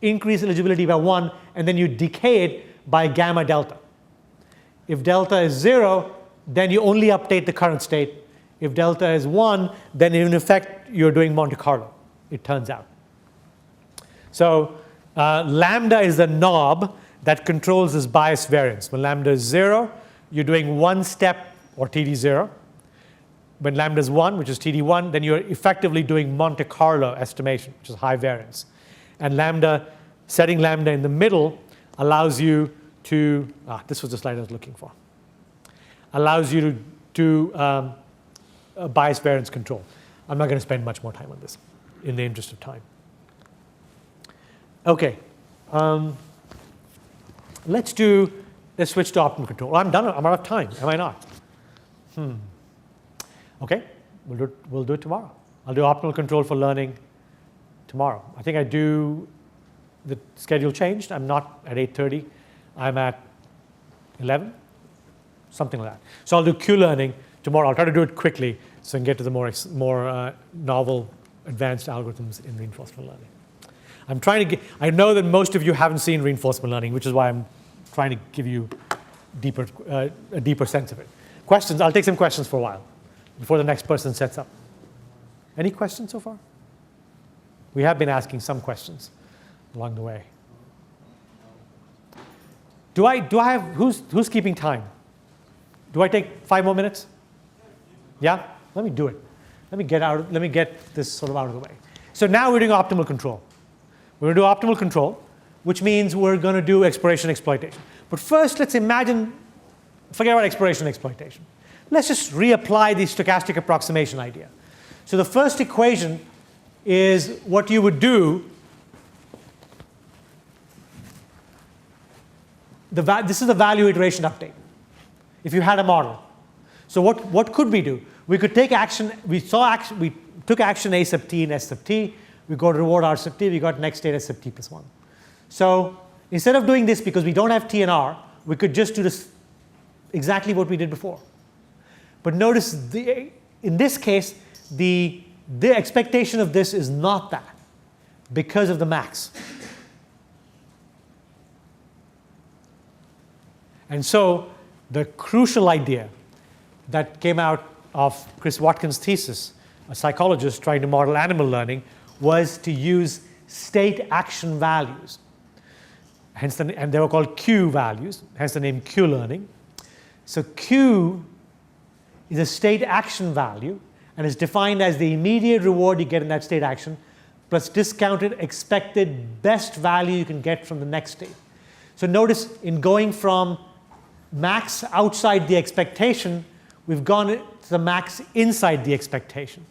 increase eligibility by 1, and then you decay it by gamma delta. If delta is 0, then you only update the current state. If delta is 1, then in effect, you're doing Monte Carlo, it turns out. So lambda is the knob that controls this bias variance. When lambda is 0, you're doing one step, or TD0. When lambda is 1, which is TD1, then you're effectively doing Monte Carlo estimation, which is high variance. And lambda, setting lambda in the middle allows you to, this was the slide I was looking for, allows you to do bias variance control. I'm not going to spend much more time on this in the interest of time. Okay. Let's switch to optimal control. Well, I'm done. I'm out of time. Am I not? Okay. We'll do it tomorrow. I'll do optimal control for learning tomorrow. I think the schedule changed. I'm not at 8:30. I'm at 11, something like that. So I'll do Q-learning tomorrow. I'll try to do it quickly so I can get to the more novel, advanced algorithms in reinforcement learning. I'm trying to I know that most of you haven't seen reinforcement learning, which is why I'm trying to give you a deeper sense of it. Questions? I'll take some questions for a while before the next person sets up. Any questions so far? We have been asking some questions along the way. Do I have, who's keeping time? Do I take 5 more minutes? Yeah? Let me do it. Let me get this sort of out of the way. So now we're doing optimal control. We're going to do optimal control, which means we're going to do exploration exploitation. But first, let's imagine, forget about exploration exploitation. Let's just reapply the stochastic approximation idea. So the first equation is what you would do. This is the value iteration update, if you had a model. So what could we do? We could take action. We took action A sub t and S sub t. We got reward R sub t. We got next state S sub t plus 1. So instead of doing this, because we don't have t and r, we could just do this exactly what we did before. But notice, in this case, the expectation of this is not that because of the max. And so the crucial idea that came out of Chris Watkins' thesis, a psychologist trying to model animal learning, was to use state action values. Hence and they were called Q values, hence the name Q learning. So Q is a state action value and is defined as the immediate reward you get in that state action plus discounted expected best value you can get from the next state. So notice in going from max outside the expectation, we've gone to the max inside the expectation.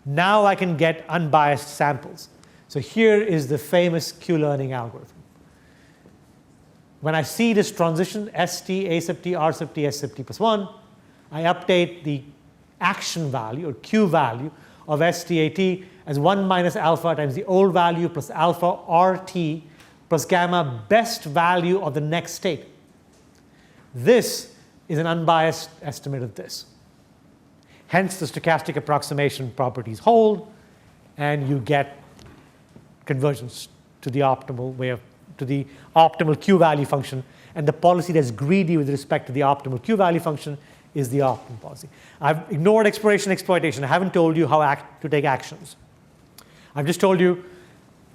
Now I can get unbiased samples. So here is the famous Q-learning algorithm. When I see this transition, ST, A sub t, R sub t, S sub t plus 1, I update the action value or Q value of STAT as 1 minus alpha times the old value plus alpha RT plus gamma best value of the next state. This is an unbiased estimate of this. Hence, the stochastic approximation properties hold, and you get convergence to the optimal way of, to the optimal Q value function. And the policy that's greedy with respect to the optimal Q value function is the optimal policy. I've ignored exploration exploitation. I haven't told you how to take actions. I've just told you,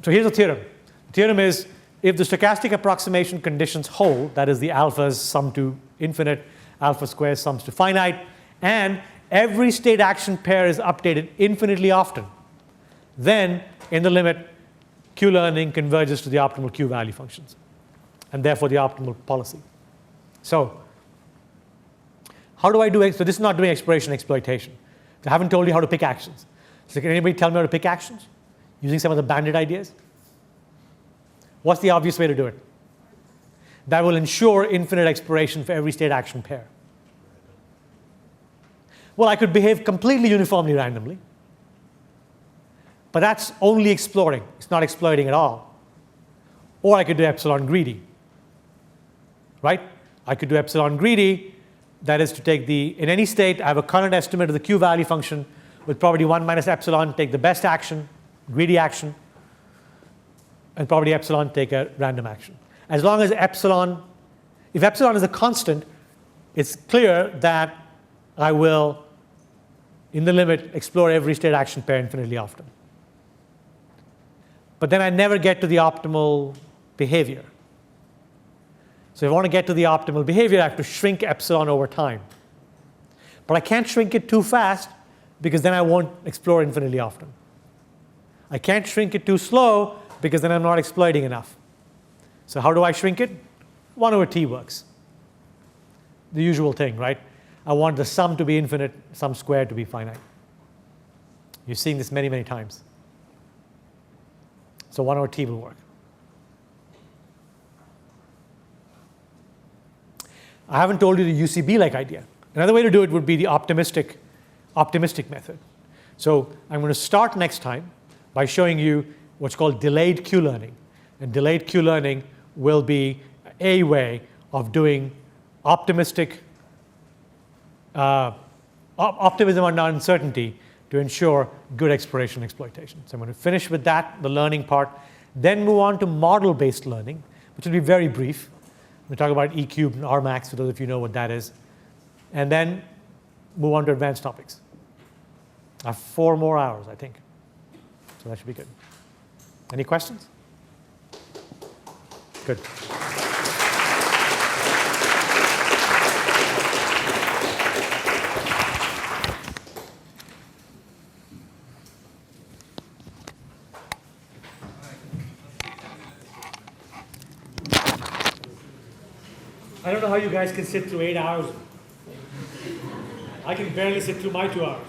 so here's the theorem. The theorem is, if the stochastic approximation conditions hold, that is the alphas sum to infinite, alpha squares sums to finite, and every state action pair is updated infinitely often, then in the limit, Q-learning converges to the optimal Q value functions, and therefore the optimal policy. So how do I do it? So this is not doing exploration exploitation. I haven't told you how to pick actions. So can anybody tell me how to pick actions using some of the Bandit ideas? What's the obvious way to do it? That will ensure infinite exploration for every state action pair. Well, I could behave completely uniformly randomly, but that's only exploring. It's not exploiting at all. Or I could do epsilon greedy, right? I could do epsilon greedy, that is to take in any state, I have a current estimate of the Q value function with probability 1 minus epsilon, take the best action, greedy action, and probability epsilon take a random action. As long as epsilon, if epsilon is a constant, it's clear that I will, in the limit, explore every state action pair infinitely often. But then I never get to the optimal behavior. So if I want to get to the optimal behavior, I have to shrink epsilon over time. But I can't shrink it too fast because then I won't explore infinitely often. I can't shrink it too slow because then I'm not exploiting enough. So how do I shrink it? 1 over t works. The usual thing, right? I want the sum to be infinite, sum squared to be finite. You've seen this many, many times. So 1 over t will work. I haven't told you the UCB-like idea. Another way to do it would be the optimistic method. So I'm going to start next time by showing you what's called delayed Q-learning. And delayed Q-learning will be a way of doing optimistic optimism under uncertainty to ensure good exploration and exploitation. So I'm going to finish with that, the learning part, then move on to model-based learning, which will be very brief. We'll talk about E cubed and R max, for those of you who know what that is. And then move on to advanced topics. I have 4 more hours, I think. So that should be good. Any questions? Good. I don't know how you guys can sit through 8 hours. I can barely sit through my 2 hours.